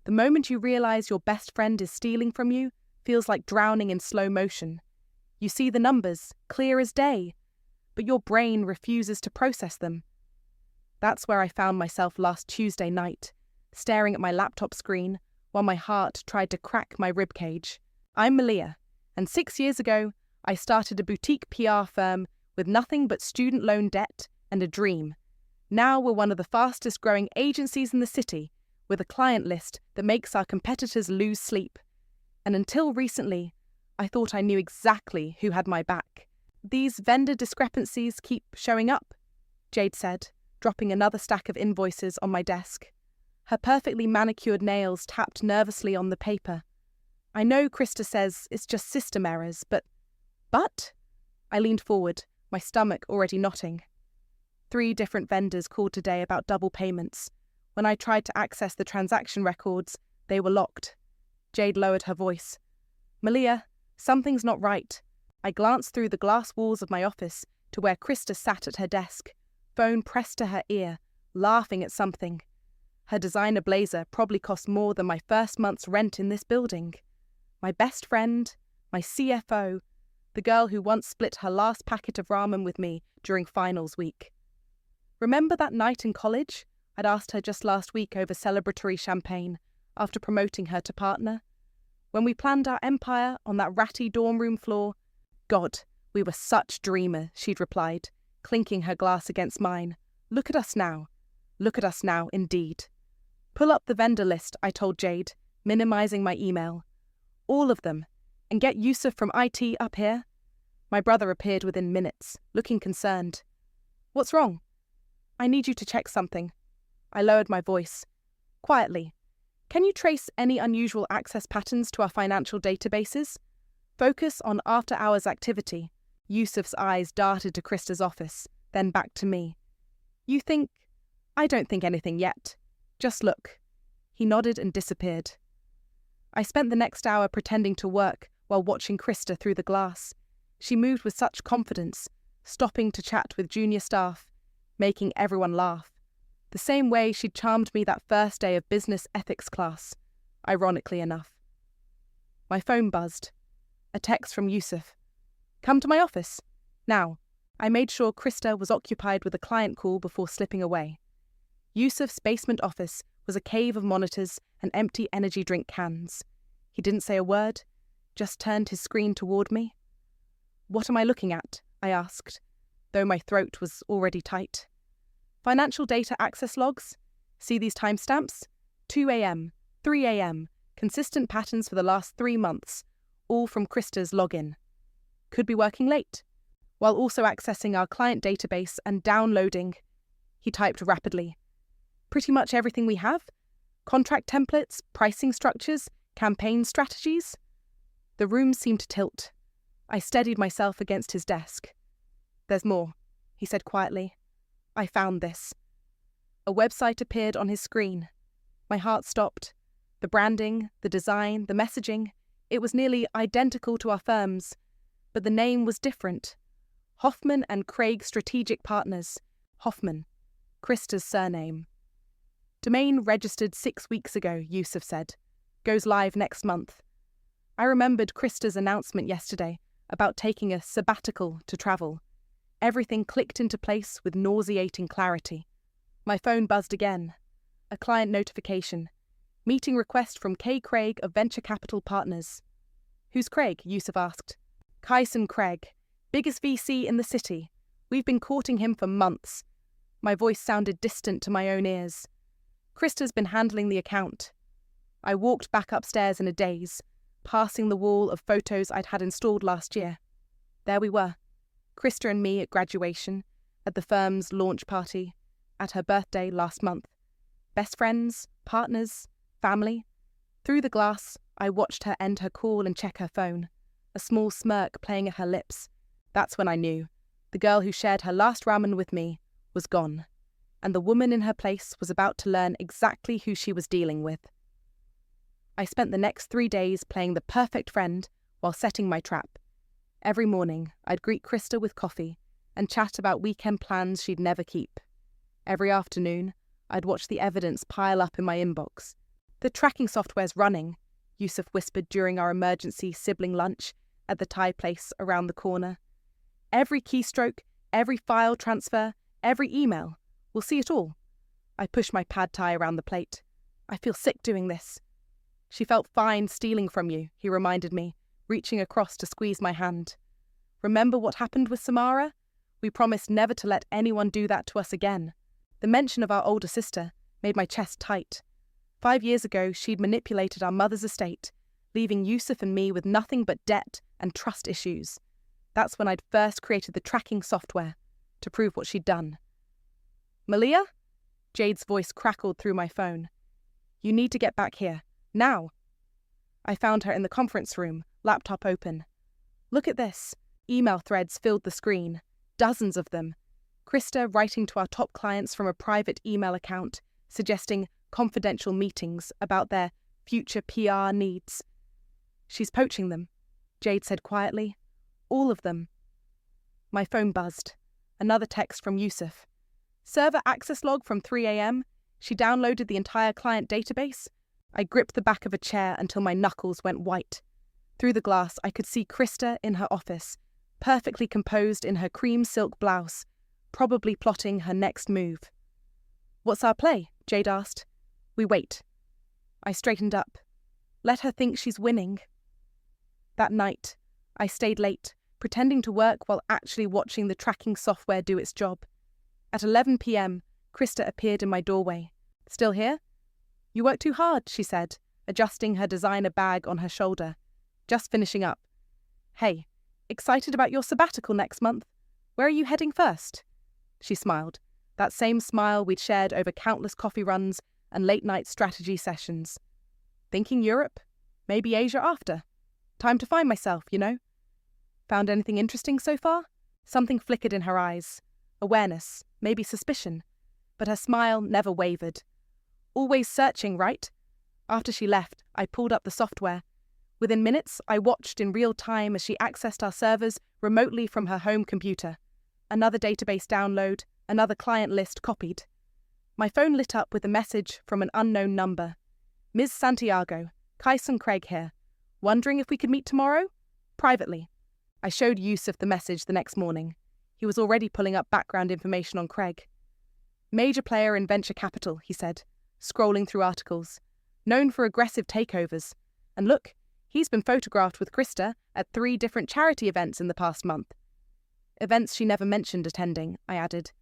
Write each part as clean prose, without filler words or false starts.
The moment you realize your best friend is stealing from you, feels like drowning in slow motion. You see the numbers, clear as day, but your brain refuses to process them. That's where I found myself last Tuesday night, staring at my laptop screen while my heart tried to crack my ribcage. I'm Malia, and 6 years ago, I started a boutique PR firm with nothing but student loan debt and a dream. Now we're one of the fastest growing agencies in the city, with a client list that makes our competitors lose sleep. And until recently, I thought I knew exactly who had my back. These vendor discrepancies keep showing up, Jade said, dropping another stack of invoices on my desk. Her perfectly manicured nails tapped nervously on the paper. I know Krista says it's just system errors, but... I leaned forward, my stomach already knotting. 3 different vendors called today about double payments. When I tried to access the transaction records, they were locked. Jade lowered her voice. Malia, something's not right. I glanced through the glass walls of my office to where Krista sat at her desk, phone pressed to her ear, laughing at something. Her designer blazer probably cost more than my first month's rent in this building. My best friend, my CFO, the girl who once split her last packet of ramen with me during finals week. Remember that night in college? I'd asked her just last week over celebratory champagne after promoting her to partner. When we planned our empire on that ratty dorm room floor, God, we were such dreamers, she'd replied, clinking her glass against mine. Look at us now. Look at us now, indeed. Pull up the vendor list, I told Jade, minimizing my email. All of them. And get Yusuf from IT up here. My brother appeared within minutes, looking concerned. What's wrong? I need you to check something. I lowered my voice. Quietly. Can you trace any unusual access patterns to our financial databases? Focus on after-hours activity. Yusuf's eyes darted to Krista's office, then back to me. You think? I don't think anything yet. Just look. He nodded and disappeared. I spent the next hour pretending to work while watching Krista through the glass. She moved with such confidence, stopping to chat with junior staff, making everyone laugh. The same way she'd charmed me that first day of business ethics class, ironically enough. My phone buzzed. A text from Yusuf. Come to my office. Now. I made sure Krista was occupied with a client call before slipping away. Yusuf's basement office was a cave of monitors and empty energy drink cans. He didn't say a word, just turned his screen toward me. What am I looking at? I asked, though my throat was already tight. Financial data access logs. See these timestamps? 2 a.m., 3 a.m., consistent patterns for the last 3 months, all from Krista's login. Could be working late, while also accessing our client database and downloading. He typed rapidly. Pretty much everything we have. Contract templates, pricing structures, campaign strategies. The room seemed to tilt. I steadied myself against his desk. There's more, he said quietly. I found this. A website appeared on his screen. My heart stopped. The branding, the design, the messaging, it was nearly identical to our firm's, but the name was different. Hoffman and Craig Strategic Partners. Hoffman, Krista's surname. Domain registered 6 weeks ago, Yusuf said. Goes live next month. I remembered Krista's announcement yesterday about taking a sabbatical to travel. Everything clicked into place with nauseating clarity. My phone buzzed again. A client notification. Meeting request from K. Craig of Venture Capital Partners. Who's Craig? Yusuf asked. Kyson Craig, biggest VC in the city. We've been courting him for months. My voice sounded distant to my own ears. Krista's been handling the account. I walked back upstairs in a daze, passing the wall of photos I'd had installed last year. There we were, Krista and me at graduation, at the firm's launch party, at her birthday last month. Best friends, partners, family. Through the glass, I watched her end her call and check her phone, a small smirk playing at her lips. That's when I knew. The girl who shared her last ramen with me was gone, and the woman in her place was about to learn exactly who she was dealing with. I spent the next 3 days playing the perfect friend while setting my trap. Every morning, I'd greet Krista with coffee and chat about weekend plans she'd never keep. Every afternoon, I'd watch the evidence pile up in my inbox. The tracking software's running, Yusuf whispered during our emergency sibling lunch at the Thai place around the corner. Every keystroke, every file transfer, every email. We'll see it all. I pushed my pad thai around the plate. I feel sick doing this. She felt fine stealing from you, he reminded me, reaching across to squeeze my hand. Remember what happened with Samara? We promised never to let anyone do that to us again. The mention of our older sister made my chest tight. 5 years ago, she'd manipulated our mother's estate, leaving Yusuf and me with nothing but debt and trust issues. That's when I'd first created the tracking software to prove what she'd done. Malia? Jade's voice crackled through my phone. You need to get back here. Now. I found her in the conference room, laptop open. Look at this. Email threads filled the screen. Dozens of them. Krista writing to our top clients from a private email account, suggesting confidential meetings about their future PR needs. She's poaching them, Jade said quietly. All of them. My phone buzzed. Another text from Yusuf. Server access log from 3 a.m. She downloaded the entire client database. I gripped the back of a chair until my knuckles went white. Through the glass, I could see Krista in her office, perfectly composed in her cream silk blouse, probably plotting her next move. What's our play? Jade asked. We wait. I straightened up. Let her think she's winning. That night, I stayed late, pretending to work while actually watching the tracking software do its job. At 11 p.m, Krista appeared in my doorway. Still here? You work too hard, she said, adjusting her designer bag on her shoulder. Just finishing up. Hey, excited about your sabbatical next month? Where are you heading first? She smiled, that same smile we'd shared over countless coffee runs and late-night strategy sessions. Thinking Europe? Maybe Asia after. Time to find myself, you know? Found anything interesting so far? Something flickered in her eyes. Awareness, maybe suspicion. But her smile never wavered. Always searching, right? After she left, I pulled up the software. Within minutes, I watched in real time as she accessed our servers remotely from her home computer. Another database download, another client list copied. My phone lit up with a message from an unknown number. Ms. Santiago, Kyson Craig here. Wondering if we could meet tomorrow? Privately. I showed Yusuf the message the next morning. He was already pulling up background information on Craig. Major player in venture capital, he said, scrolling through articles. Known for aggressive takeovers. And look, he's been photographed with Krista at 3 different charity events in the past month. Events she never mentioned attending, I added.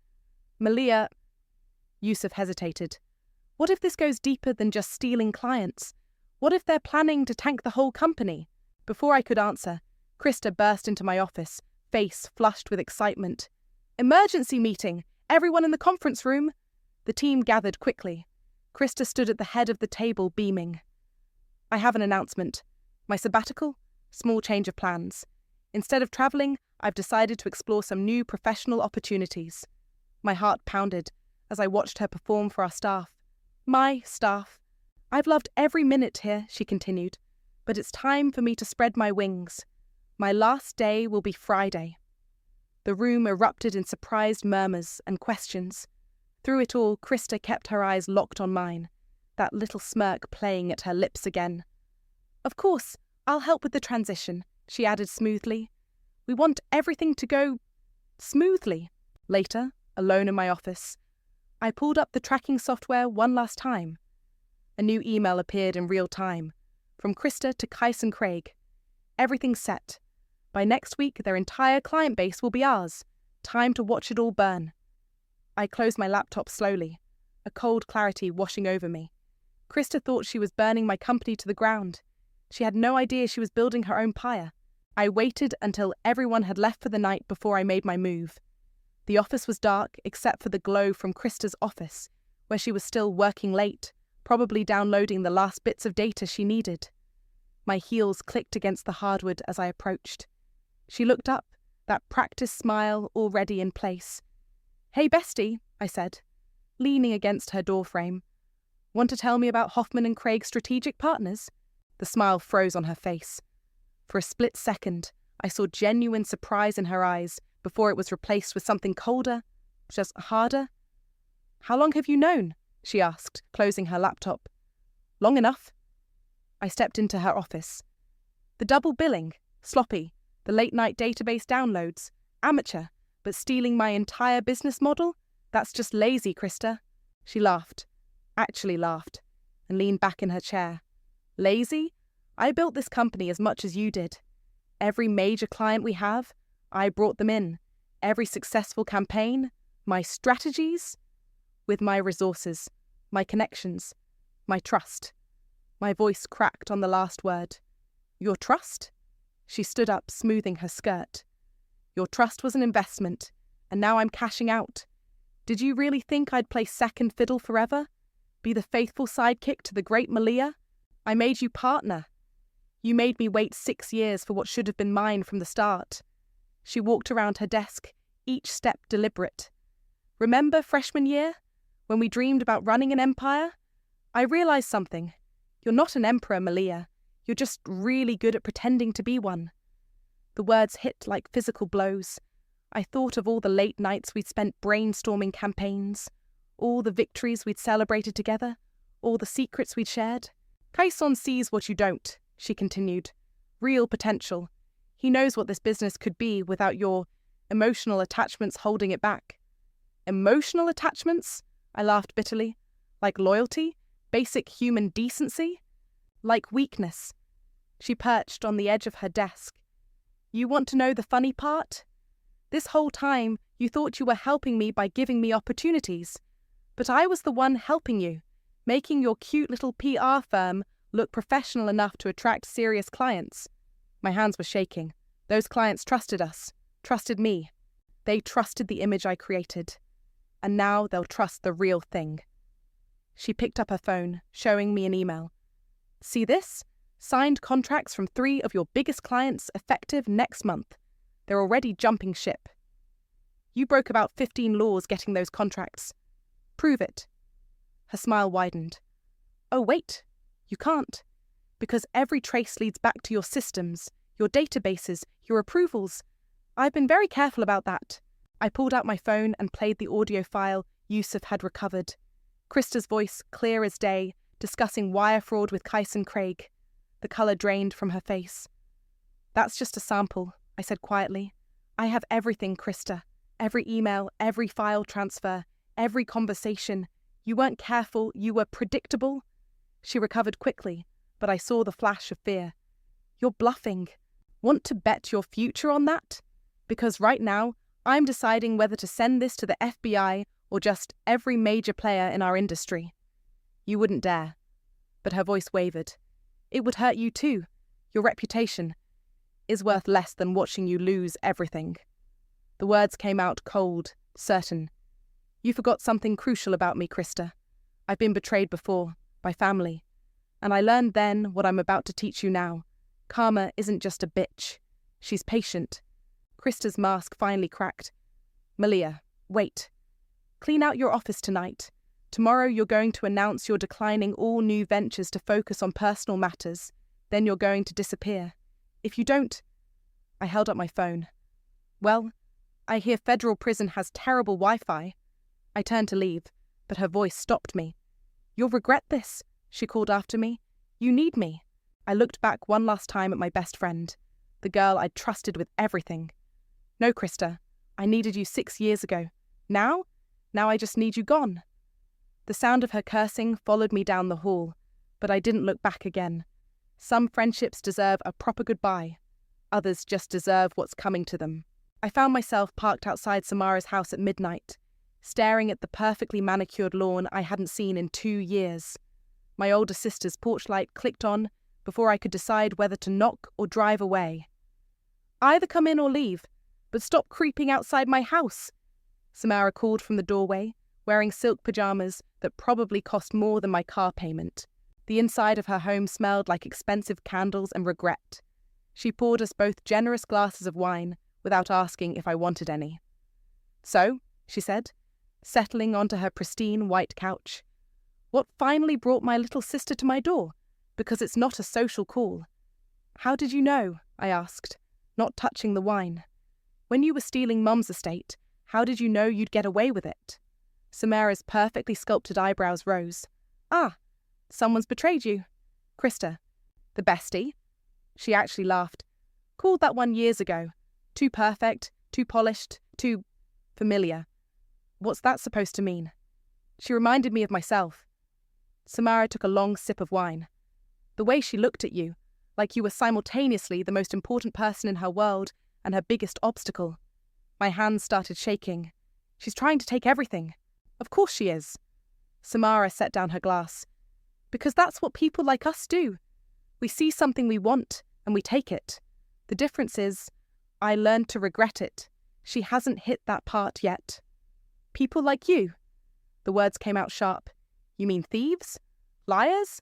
Malia... Yusuf hesitated. What if this goes deeper than just stealing clients? What if they're planning to tank the whole company? Before I could answer, Krista burst into my office, face flushed with excitement. Emergency meeting! Everyone in the conference room! The team gathered quickly. Krista stood at the head of the table, beaming. I have an announcement. My sabbatical? Small change of plans. Instead of travelling, I've decided to explore some new professional opportunities. My heart pounded as I watched her perform for our staff. My staff. I've loved every minute here, she continued, but it's time for me to spread my wings. My last day will be Friday. The room erupted in surprised murmurs and questions. Through it all, Krista kept her eyes locked on mine, that little smirk playing at her lips again. Of course, I'll help with the transition, she added smoothly. We want everything to go smoothly. Later, alone in my office, I pulled up the tracking software one last time. A new email appeared in real time, from Krista to Kyson Craig. Everything's set. By next week, their entire client base will be ours. Time to watch it all burn. I closed my laptop slowly, a cold clarity washing over me. Krista thought she was burning my company to the ground. She had no idea she was building her own pyre. I waited until everyone had left for the night before I made my move. The office was dark except for the glow from Krista's office, where she was still working late, probably downloading the last bits of data she needed. My heels clicked against the hardwood as I approached. She looked up, that practiced smile already in place. Hey, bestie, I said, leaning against her doorframe. Want to tell me about Hoffman and Craig's strategic partners? The smile froze on her face. For a split second, I saw genuine surprise in her eyes before it was replaced with something colder, just harder. How long have you known? She asked, closing her laptop. Long enough. I stepped into her office. The double billing, sloppy, the late-night database downloads, amateur, but stealing my entire business model? That's just lazy, Krista. She laughed, actually laughed, and leaned back in her chair. Lazy? I built this company as much as you did. Every major client we have, I brought them in. Every successful campaign, my strategies, with my resources, my connections, my trust. My voice cracked on the last word. Your trust? She stood up, smoothing her skirt. Your trust was an investment, and now I'm cashing out. Did you really think I'd play second fiddle forever? Be the faithful sidekick to the great Malia? I made you partner. You made me wait 6 years for what should have been mine from the start. She walked around her desk, each step deliberate. Remember freshman year, when we dreamed about running an empire? I realized something. You're not an emperor, Malia. You're just really good at pretending to be one. The words hit like physical blows. I thought of all the late nights we'd spent brainstorming campaigns, all the victories we'd celebrated together, all the secrets we'd shared. Kaison sees what you don't, she continued. Real potential. He knows what this business could be without your emotional attachments holding it back. Emotional attachments? I laughed bitterly. Like loyalty? Basic human decency? Like weakness. She perched on the edge of her desk. You want to know the funny part? This whole time, you thought you were helping me by giving me opportunities. But I was the one helping you, making your cute little PR firm look professional enough to attract serious clients. My hands were shaking. Those clients trusted us, trusted me. They trusted the image I created. And now they'll trust the real thing. She picked up her phone, showing me an email. See this? Signed contracts from 3 of your biggest clients effective next month. They're already jumping ship. You broke about 15 laws getting those contracts. Prove it. Her smile widened. Oh, wait. You can't. Because every trace leads back to your systems, your databases, your approvals. I've been very careful about that. I pulled out my phone and played the audio file Yusuf had recovered. Krista's voice, clear as day, discussing wire fraud with Kyson Craig. The colour drained from her face. That's just a sample, I said quietly. I have everything, Krista. Every email, every file transfer, every conversation. You weren't careful, you were predictable. She recovered quickly, but I saw the flash of fear. You're bluffing. Want to bet your future on that? Because right now, I'm deciding whether to send this to the FBI or just every major player in our industry. You wouldn't dare. But her voice wavered. It would hurt you too. Your reputation is worth less than watching you lose everything. The words came out cold, certain. You forgot something crucial about me, Krista. I've been betrayed before, by family. And I learned then what I'm about to teach you now. Karma isn't just a bitch. She's patient. Krista's mask finally cracked. Malia, wait. Clean out your office tonight. Tomorrow you're going to announce you're declining all new ventures to focus on personal matters. Then you're going to disappear. If you don't... I held up my phone. Well, I hear federal prison has terrible Wi-Fi. I turned to leave, but her voice stopped me. You'll regret this, she called after me. You need me. I looked back one last time at my best friend, the girl I'd trusted with everything. No, Krista, I needed you 6 years ago. Now I just need you gone. The sound of her cursing followed me down the hall, but I didn't look back again. Some friendships deserve a proper goodbye. Others just deserve what's coming to them. I found myself parked outside Samara's house at midnight, staring at the perfectly manicured lawn I hadn't seen in 2 years. My older sister's porch light clicked on before I could decide whether to knock or drive away. Either come in or leave, but stop creeping outside my house, Samara called from the doorway, wearing silk pajamas that probably cost more than my car payment. The inside of her home smelled like expensive candles and regret. She poured us both generous glasses of wine without asking if I wanted any. So, she said, settling onto her pristine white couch, what finally brought my little sister to my door? Because it's not a social call. How did you know? I asked, not touching the wine. When you were stealing Mum's estate, how did you know you'd get away with it? Samara's perfectly sculpted eyebrows rose. Ah, Someone's betrayed you. Krista. The bestie. She actually laughed. Called that one years ago. Too perfect, too polished, too familiar. What's that supposed to mean? She reminded me of myself. Samara took a long sip of wine. The way she looked at you, like you were simultaneously the most important person in her world and her biggest obstacle. My hands started shaking. She's trying to take everything. Of course she is. Samara set down her glass. Because that's what people like us do. We see something we want and we take it. The difference is, I learned to regret it. She hasn't hit that part yet. People like you. The words came out sharp. You mean thieves? Liars?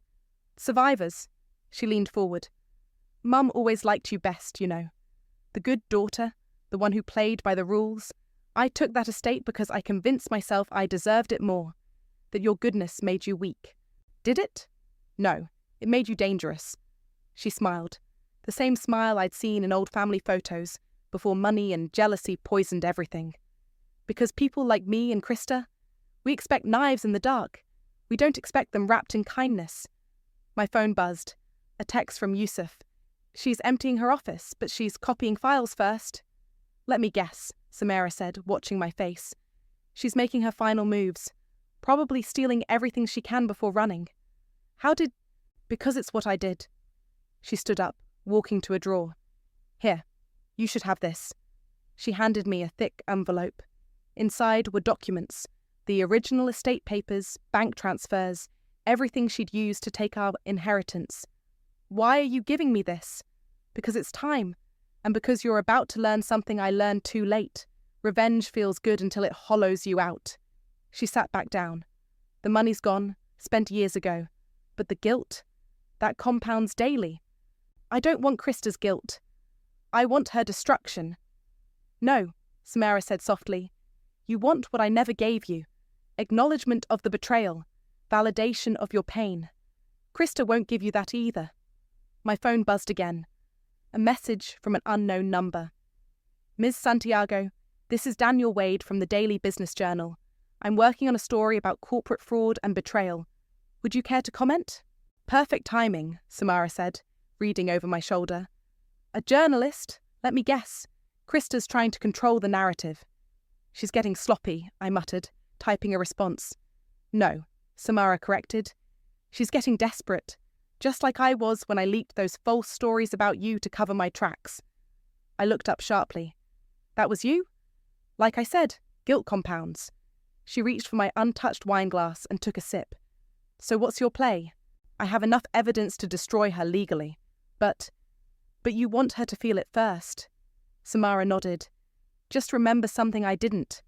Survivors. She leaned forward. Mum always liked you best, you know. The good daughter, the one who played by the rules. I took that estate because I convinced myself I deserved it more, that your goodness made you weak. Did it? No, it made you dangerous. She smiled, the same smile I'd seen in old family photos, before money and jealousy poisoned everything. Because people like me and Krista, we expect knives in the dark. We don't expect them wrapped in kindness. My phone buzzed. A text from Yusuf. She's emptying her office, but she's copying files first. Let me guess, Samara said, watching my face. She's making her final moves, probably stealing everything she can before running. Because it's what I did. She stood up, walking to a drawer. Here, you should have this. She handed me a thick envelope. Inside were documents, the original estate papers, bank transfers, everything she'd used to take our inheritance. Why are you giving me this? Because it's time, and because you're about to learn something I learned too late. Revenge feels good until it hollows you out. She sat back down. The money's gone, spent years ago. But the guilt, that compounds daily. I don't want Krista's guilt. I want her destruction. No, Samara said softly. You want what I never gave you. Acknowledgement of the betrayal. Validation of your pain. Krista won't give you that either. My phone buzzed again. A message from an unknown number. Ms. Santiago, this is Daniel Wade from the Daily Business Journal. I'm working on a story about corporate fraud and betrayal. Would you care to comment? Perfect timing, Samara said, reading over my shoulder. A journalist? Let me guess. Krista's trying to control the narrative. She's getting sloppy, I muttered, typing a response. No, Samara corrected. She's getting desperate, just like I was when I leaked those false stories about you to cover my tracks. I looked up sharply. That was you? Like I said, guilt compounds. She reached for my untouched wine glass and took a sip. So what's your play? I have enough evidence to destroy her legally. But you want her to feel it first. Samara nodded. Just remember something I didn't.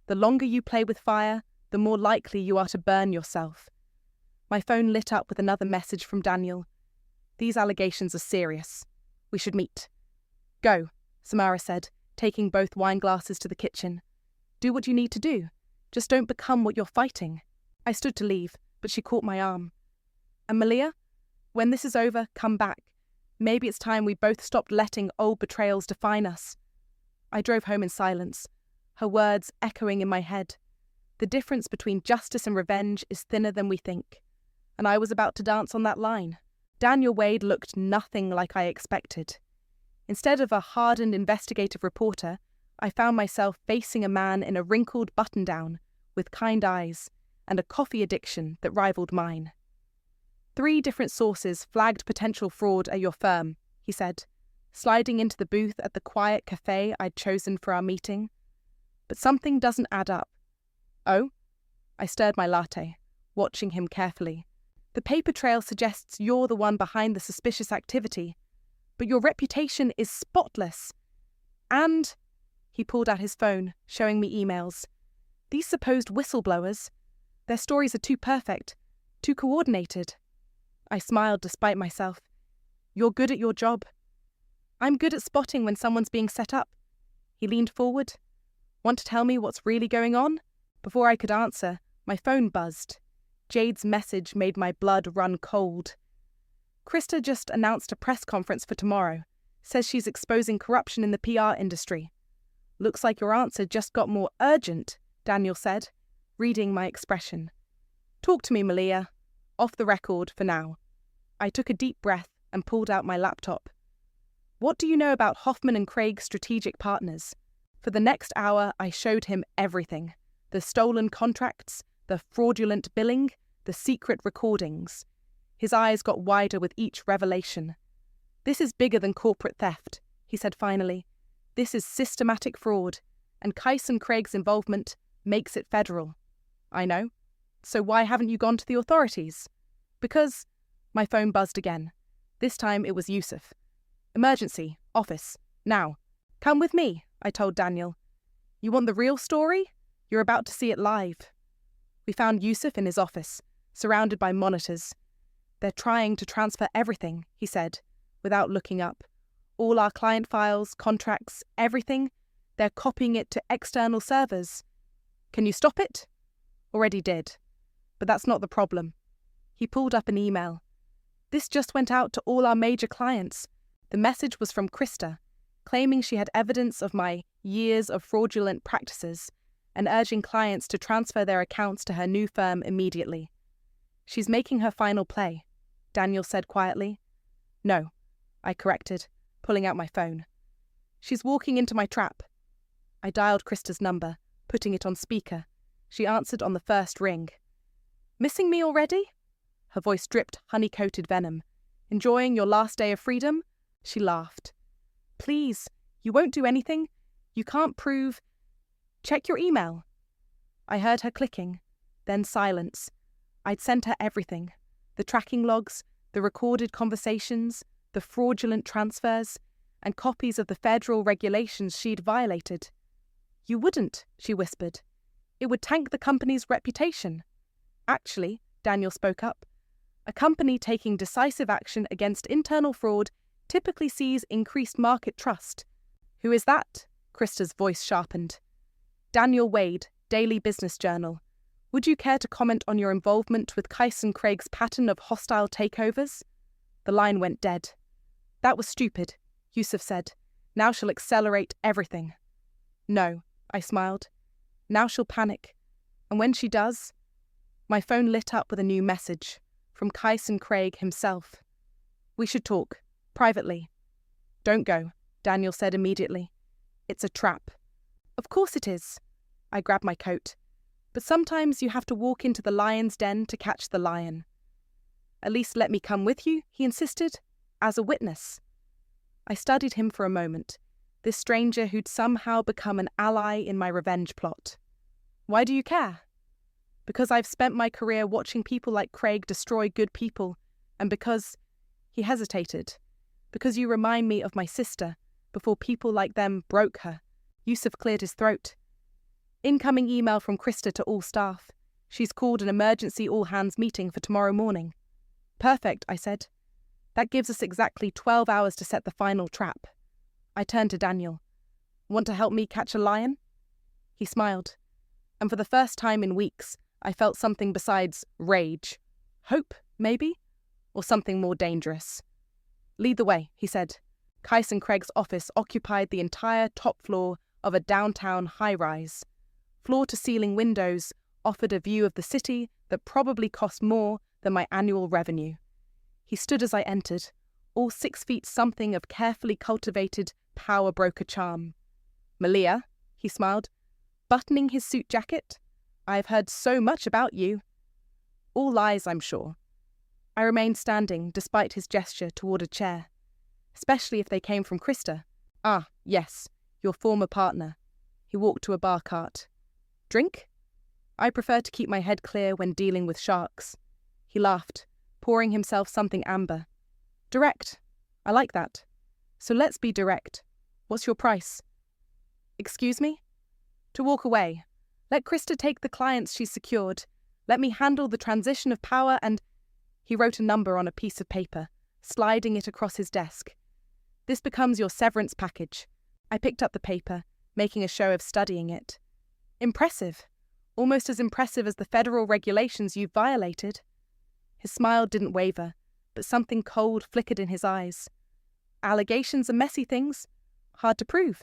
The longer you play with fire, the more likely you are to burn yourself. My phone lit up with another message from Daniel. These allegations are serious. We should meet. Go, Samara said, taking both wine glasses to the kitchen. Do what you need to do. Just don't become what you're fighting. I stood to leave, but she caught my arm. And Malia, when this is over, come back. Maybe it's time we both stopped letting old betrayals define us. I drove home in silence, her words echoing in my head. The difference between justice and revenge is thinner than we think. And I was about to dance on that line. Daniel Wade looked nothing like I expected. Instead of a hardened investigative reporter, I found myself facing a man in a wrinkled button-down, with kind eyes, and a coffee addiction that rivaled mine. 3 different sources flagged potential fraud at your firm, he said, sliding into the booth at the quiet cafe I'd chosen for our meeting. But something doesn't add up. Oh? I stirred my latte, watching him carefully. The paper trail suggests you're the one behind the suspicious activity, but your reputation is spotless. And, he pulled out his phone, showing me emails. These supposed whistleblowers, their stories are too perfect, too coordinated. I smiled despite myself. You're good at your job. I'm good at spotting when someone's being set up. He leaned forward. Want to tell me what's really going on? Before I could answer, my phone buzzed. Jade's message made my blood run cold. Krista just announced a press conference for tomorrow. Says she's exposing corruption in the PR industry. Looks like your answer just got more urgent, Daniel said, reading my expression. Talk to me, Malia. Off the record for now. I took a deep breath and pulled out my laptop. What do you know about Hoffman and Craig's strategic partners? For the next hour, I showed him everything. The stolen contracts, the fraudulent billing, the secret recordings. His eyes got wider with each revelation. This is bigger than corporate theft, he said finally. This is systematic fraud, and Kyson Craig's involvement makes it federal. I know. So why haven't you gone to the authorities? Because... My phone buzzed again. This time it was Yusuf. Emergency, office, now. Come with me, I told Daniel. You want the real story? You're about to see it live. We found Yusuf in his office, surrounded by monitors. They're trying to transfer everything, he said, without looking up. All our client files, contracts, everything. They're copying it to external servers. Can you stop it? Already did. But that's not the problem. He pulled up an email. This just went out to all our major clients. The message was from Krista, claiming she had evidence of my years of fraudulent practices and urging clients to transfer their accounts to her new firm immediately. She's making her final play, Daniel said quietly. No, I corrected, pulling out my phone. She's walking into my trap. I dialed Krista's number, putting it on speaker. She answered on the first ring. Missing me already? Her voice dripped honey-coated venom. Enjoying your last day of freedom? She laughed. Please, you won't do anything. You can't prove... Check your email. I heard her clicking, then silence. I'd sent her everything. The tracking logs, the recorded conversations, the fraudulent transfers, and copies of the federal regulations she'd violated. You wouldn't, she whispered. It would tank the company's reputation. Actually, Daniel spoke up, a company taking decisive action against internal fraud typically sees increased market trust. Who is that? Krista's voice sharpened. Daniel Wade, Daily Business Journal. Would you care to comment on your involvement with Kyson Craig's pattern of hostile takeovers? The line went dead. That was stupid, Yusuf said. Now she'll accelerate everything. No, I smiled. Now she'll panic. And when she does... My phone lit up with a new message from Kyson Craig himself. We should talk, privately. Don't go, Daniel said immediately. It's a trap. Of course it is. I grabbed my coat. But sometimes you have to walk into the lion's den to catch the lion. At least let me come with you, he insisted, as a witness. I studied him for a moment, this stranger who'd somehow become an ally in my revenge plot. Why do you care? Because I've spent my career watching people like Craig destroy good people, and because... He hesitated. Because you remind me of my sister, before people like them broke her. Yusuf cleared his throat. Incoming email from Krista to all staff. She's called an emergency all-hands meeting for tomorrow morning. Perfect, I said. That gives us exactly 12 hours to set the final trap. I turned to Daniel. Want to help me catch a lion? He smiled. And for the first time in weeks, I felt something besides rage. Hope, maybe? Or something more dangerous. Lead the way, he said. Kyson Craig's office occupied the entire top floor of a downtown high-rise. Floor-to-ceiling windows offered a view of the city that probably cost more than my annual revenue. He stood as I entered, all 6 feet something of carefully cultivated power broker charm. Malia, he smiled, buttoning his suit jacket. I've heard so much about you. All lies, I'm sure. I remained standing despite his gesture toward a chair, especially if they came from Krista. Ah, yes, your former partner. He walked to a bar cart. Drink? I prefer to keep my head clear when dealing with sharks. He laughed, pouring himself something amber. Direct. I like that. So let's be direct. What's your price? Excuse me? To walk away. Let Krista take the clients she's secured. Let me handle the transition of power and... He wrote a number on a piece of paper, sliding it across his desk. This becomes your severance package. I picked up the paper, making a show of studying it. Impressive. Almost as impressive as the federal regulations you've violated. His smile didn't waver, but something cold flickered in his eyes. Allegations are messy things. Hard to prove.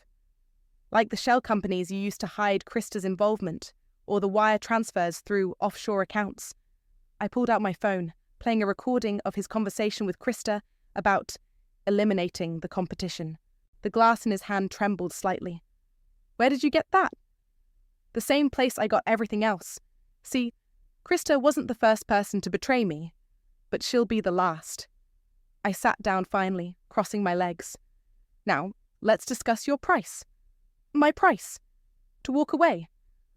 Like the shell companies you used to hide Krista's involvement, or the wire transfers through offshore accounts. I pulled out my phone, playing a recording of his conversation with Krista about eliminating the competition. The glass in his hand trembled slightly. Where did you get that? The same place I got everything else. See, Krista wasn't the first person to betray me, but she'll be the last. I sat down finally, crossing my legs. Now, let's discuss your price. My price. To walk away,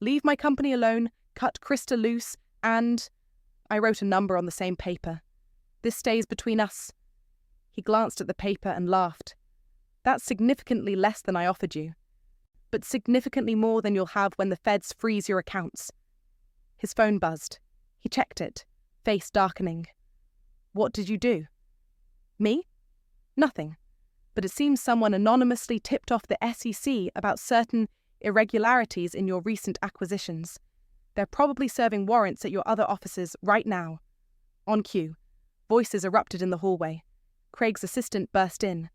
leave my company alone, cut Krista loose, and... I wrote a number on the same paper. This stays between us. He glanced at the paper and laughed. That's significantly less than I offered you, but significantly more than you'll have when the feds freeze your accounts. His phone buzzed. He checked it, face darkening. What did you do? Me? Nothing. But it seems someone anonymously tipped off the SEC about certain irregularities in your recent acquisitions. They're probably serving warrants at your other offices right now. On cue, voices erupted in the hallway. Craig's assistant burst in.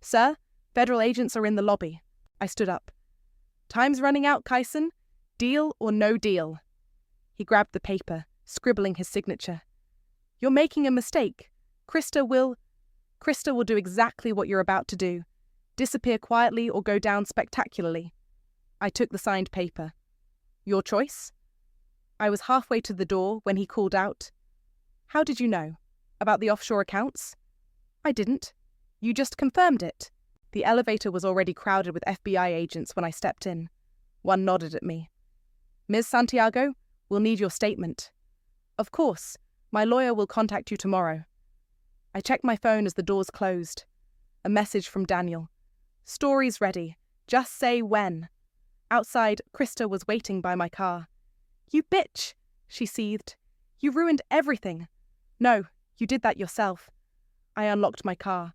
Sir, federal agents are in the lobby. I stood up. Time's running out, Kyson. Deal or no deal? He grabbed the paper, scribbling his signature. You're making a mistake. Krista will do exactly what you're about to do. Disappear quietly or go down spectacularly. I took the signed paper. Your choice? I was halfway to the door when he called out. How did you know? About the offshore accounts? I didn't. You just confirmed it. The elevator was already crowded with FBI agents when I stepped in. One nodded at me. Ms. Santiago, we'll need your statement. Of course. My lawyer will contact you tomorrow. I checked my phone as the doors closed. A message from Daniel. Story's ready. Just say when. Outside, Krista was waiting by my car. You bitch, she seethed. You ruined everything. No, you did that yourself. I unlocked my car.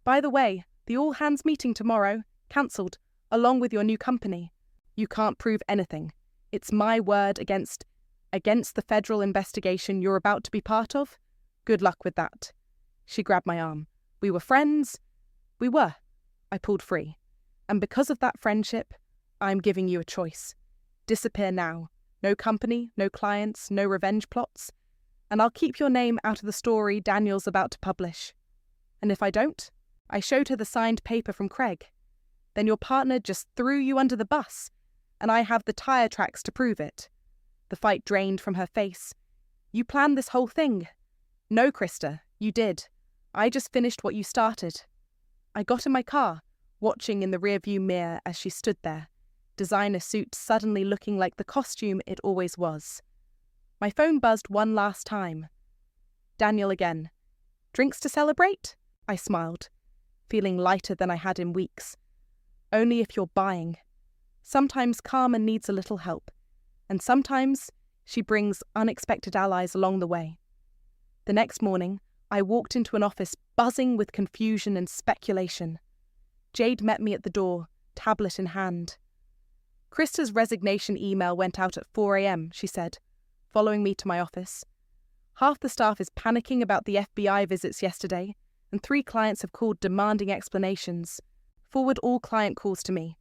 By the way, the all-hands meeting tomorrow, cancelled, along with your new company. You can't prove anything. It's my word against the federal investigation you're about to be part of. Good luck with that. She grabbed my arm. We were friends. We were. I pulled free. And because of that friendship, I'm giving you a choice. Disappear now. No company, no clients, no revenge plots. And I'll keep your name out of the story Daniel's about to publish. And if I don't? I showed her the signed paper from Craig. Then your partner just threw you under the bus, and I have the tire tracks to prove it. The fight drained from her face. You planned this whole thing. No, Krista, you did. I just finished what you started. I got in my car, watching in the rearview mirror as she stood there, designer suit suddenly looking like the costume it always was. My phone buzzed one last time. Daniel again. Drinks to celebrate? I smiled, feeling lighter than I had in weeks. Only if you're buying. Sometimes Carmen needs a little help, and sometimes she brings unexpected allies along the way. The next morning, I walked into an office buzzing with confusion and speculation. Jade met me at the door, tablet in hand. Krista's resignation email went out at 4 a.m, she said, following me to my office. Half the staff is panicking about the FBI visits yesterday, and 3 clients have called demanding explanations. Forward all client calls to me.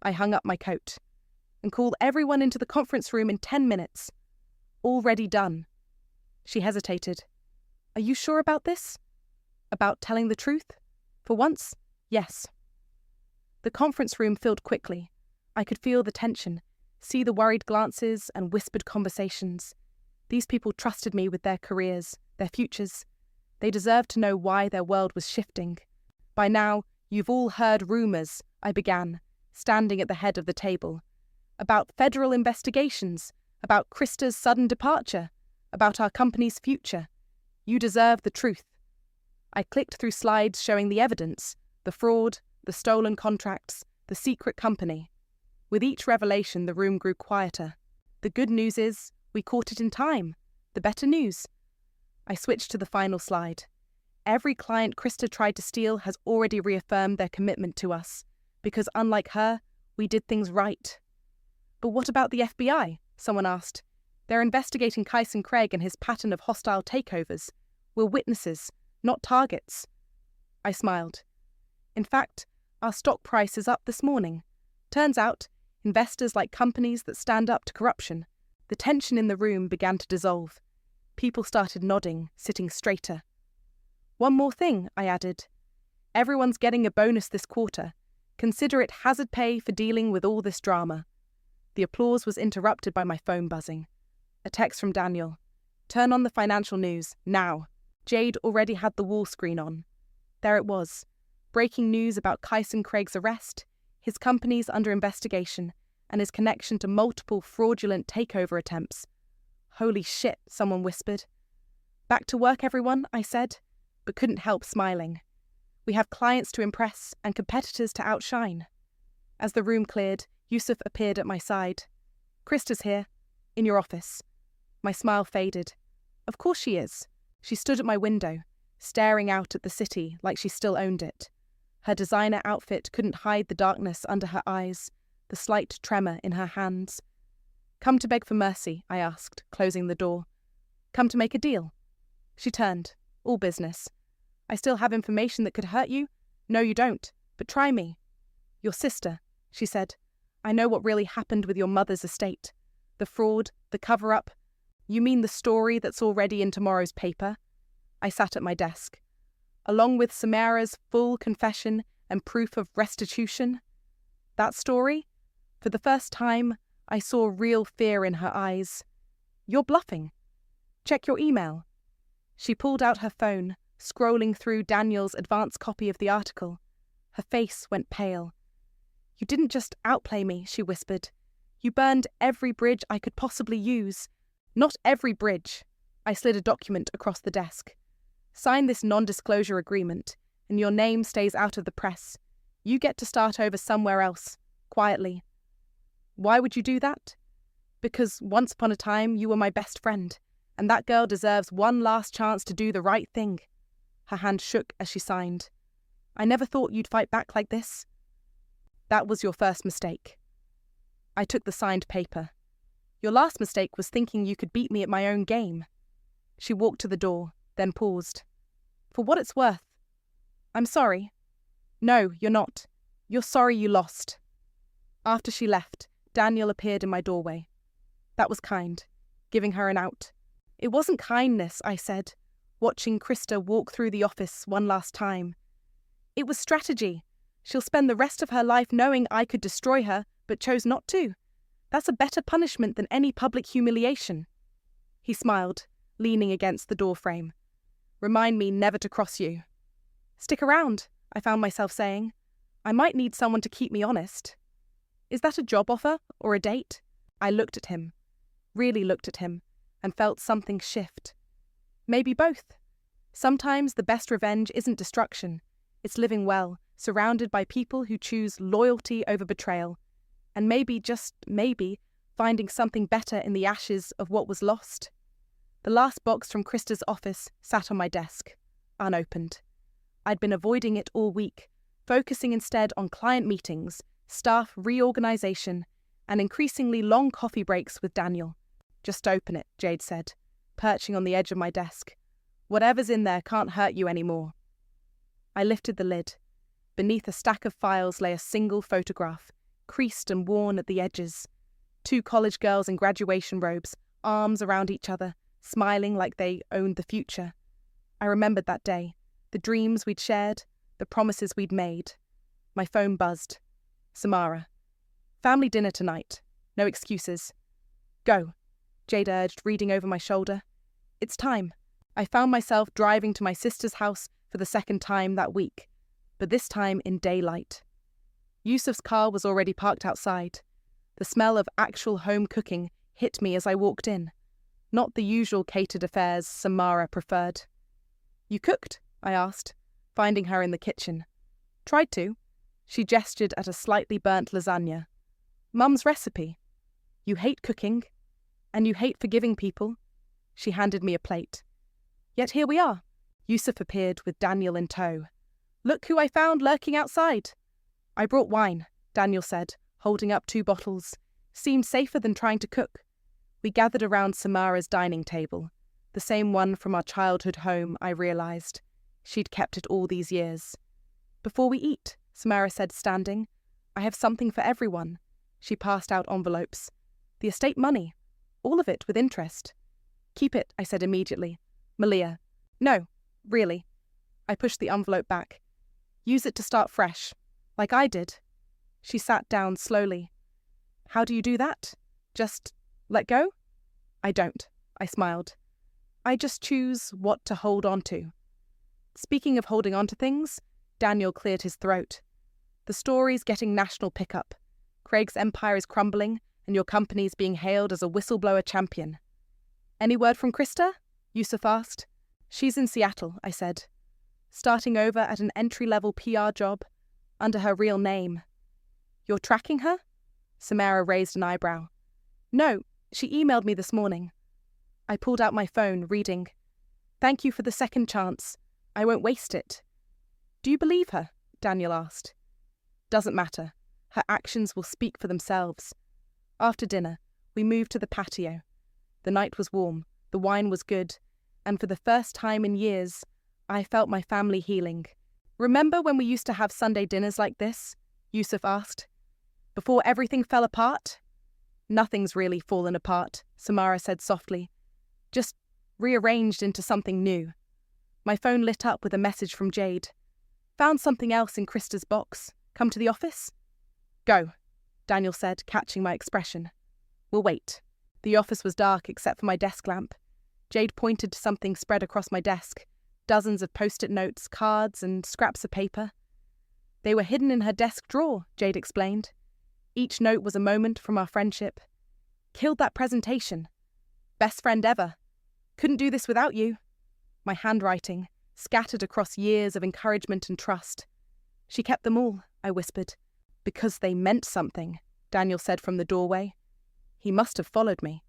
I hung up my coat and called everyone into the conference room in 10 minutes. Already done. She hesitated. Are you sure about this? About telling the truth? For once, yes. The conference room filled quickly. I could feel the tension, see the worried glances and whispered conversations. These people trusted me with their careers, their futures. They deserved to know why their world was shifting. By now, you've all heard rumours, I began, standing at the head of the table. About federal investigations, about Krista's sudden departure, about our company's future. You deserve the truth. I clicked through slides showing the evidence, the fraud, the stolen contracts, the secret company. With each revelation, the room grew quieter. The good news is, we caught it in time. The better news. I switched to the final slide. Every client Krista tried to steal has already reaffirmed their commitment to us, because unlike her, we did things right. But what about the FBI? Someone asked. They're investigating Kyson Craig and his pattern of hostile takeovers. We're witnesses, not targets. I smiled. In fact, our stock price is up this morning. Turns out, investors like companies that stand up to corruption. The tension in the room began to dissolve. People started nodding, sitting straighter. One more thing, I added. Everyone's getting a bonus this quarter. Consider it hazard pay for dealing with all this drama. The applause was interrupted by my phone buzzing. A text from Daniel. Turn on the financial news, now. Jade already had the wall screen on. There it was. Breaking news about Kyson Craig's arrest, his company's under investigation, and his connection to multiple fraudulent takeover attempts. Holy shit, someone whispered. Back to work, everyone, I said, but couldn't help smiling. We have clients to impress and competitors to outshine. As the room cleared, Yusuf appeared at my side. Krista's here, in your office. My smile faded. Of course she is. She stood at my window, staring out at the city like she still owned it. Her designer outfit couldn't hide the darkness under her eyes, the slight tremor in her hands. Come to beg for mercy, I asked, closing the door. Come to make a deal. She turned. All business. I still have information that could hurt you? No, you don't, but try me. Your sister, she said. I know what really happened with your mother's estate. The fraud, the cover-up. You mean the story that's already in tomorrow's paper? I sat at my desk. Along with Samara's full confession and proof of restitution. That story? For the first time, I saw real fear in her eyes. You're bluffing. Check your email. She pulled out her phone, scrolling through Daniel's advance copy of the article. Her face went pale. You didn't just outplay me, she whispered. You burned every bridge I could possibly use. Not every bridge. I slid a document across the desk. Sign this non-disclosure agreement, and your name stays out of the press. You get to start over somewhere else, quietly. Why would you do that? Because once upon a time you were my best friend, and that girl deserves one last chance to do the right thing. Her hand shook as she signed. I never thought you'd fight back like this. That was your first mistake. I took the signed paper. Your last mistake was thinking you could beat me at my own game. She walked to the door, then paused. For what it's worth. I'm sorry. No, you're not. You're sorry you lost. After she left, Daniel appeared in my doorway. That was kind, giving her an out. It wasn't kindness, I said, watching Krista walk through the office one last time. It was strategy. She'll spend the rest of her life knowing I could destroy her, but chose not to. That's a better punishment than any public humiliation. He smiled, leaning against the doorframe. Remind me never to cross you. Stick around, I found myself saying. I might need someone to keep me honest. Is that a job offer or a date? I looked at him, really looked at him, and felt something shift. Maybe both. Sometimes the best revenge isn't destruction. It's living well, surrounded by people who choose loyalty over betrayal, and maybe, just maybe, finding something better in the ashes of what was lost. The last box from Krista's office sat on my desk, unopened. I'd been avoiding it all week, focusing instead on client meetings, staff reorganization, and increasingly long coffee breaks with Daniel. Just open it, Jade said, perching on the edge of my desk. Whatever's in there can't hurt you anymore. I lifted the lid. Beneath a stack of files lay a single photograph, creased and worn at the edges. 2 college girls in graduation robes, arms around each other, smiling like they owned the future. I remembered that day, the dreams we'd shared, the promises we'd made. My phone buzzed. Samara. Family dinner tonight. No excuses. Go, Jade urged, reading over my shoulder. It's time. I found myself driving to my sister's house for the second time that week, but this time in daylight. Yusuf's car was already parked outside. The smell of actual home cooking hit me as I walked in, not the usual catered affairs Samara preferred. You cooked? I asked, finding her in the kitchen. Tried to. She gestured at a slightly burnt lasagna. Mum's recipe. You hate cooking, and you hate forgiving people. She handed me a plate. Yet here we are. Yusuf appeared with Daniel in tow. Look who I found lurking outside. I brought wine, Daniel said, holding up 2 bottles. Seemed safer than trying to cook. We gathered around Samara's dining table, the same one from our childhood home, I realised. She'd kept it all these years. Before we eat, Samara said, standing, I have something for everyone. She passed out envelopes. The estate money. All of it with interest. Keep it, I said immediately. Malia. No, really. I pushed the envelope back. Use it to start fresh, like I did. She sat down slowly. How do you do that? Just let go? I don't, I smiled. I just choose what to hold on to. Speaking of holding on to things, Daniel cleared his throat. The story's getting national pickup. Craig's empire is crumbling, and your company's being hailed as a whistleblower champion. Any word from Krista? Yusuf asked. She's in Seattle, I said. Starting over at an entry-level PR job, under her real name. You're tracking her? Samara raised an eyebrow. No, she emailed me this morning. I pulled out my phone, reading. Thank you for the second chance. I won't waste it. Do you believe her? Daniel asked. Doesn't matter. Her actions will speak for themselves. After dinner, we moved to the patio. The night was warm, the wine was good, and for the first time in years, I felt my family healing. Remember when we used to have Sunday dinners like this? Yusuf asked. Before everything fell apart? Nothing's really fallen apart, Samara said softly. Just rearranged into something new. My phone lit up with a message from Jade. Found something else in Krista's box. Come to the office? Go, Daniel said, catching my expression. We'll wait. The office was dark except for my desk lamp. Jade pointed to something spread across my desk. Dozens of post-it notes, cards, and scraps of paper. They were hidden in her desk drawer, Jade explained. Each note was a moment from our friendship. Killed that presentation. Best friend ever. Couldn't do this without you. My handwriting, scattered across years of encouragement and trust. She kept them all, I whispered. Because they meant something, Daniel said from the doorway. He must have followed me.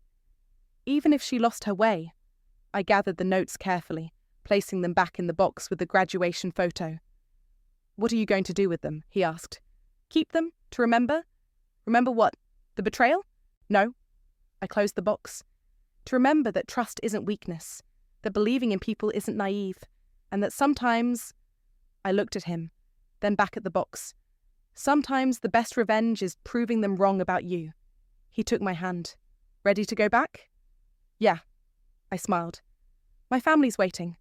Even if she lost her way, I gathered the notes carefully, placing them back in the box with the graduation photo. What are you going to do with them? He asked. Keep them? To remember? Remember what? The betrayal? No. I closed the box. To remember that trust isn't weakness, that believing in people isn't naive, and that sometimes... I looked at him, then back at the box. Sometimes the best revenge is proving them wrong about you. He took my hand. Ready to go back? Yeah, I smiled. My family's waiting.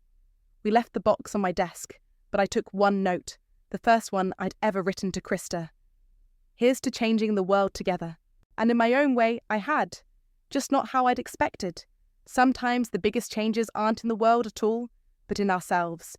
We left the box on my desk, but I took one note, the first one I'd ever written to Krista. Here's to changing the world together. And in my own way, I had. Just not how I'd expected. Sometimes the biggest changes aren't in the world at all, but in ourselves.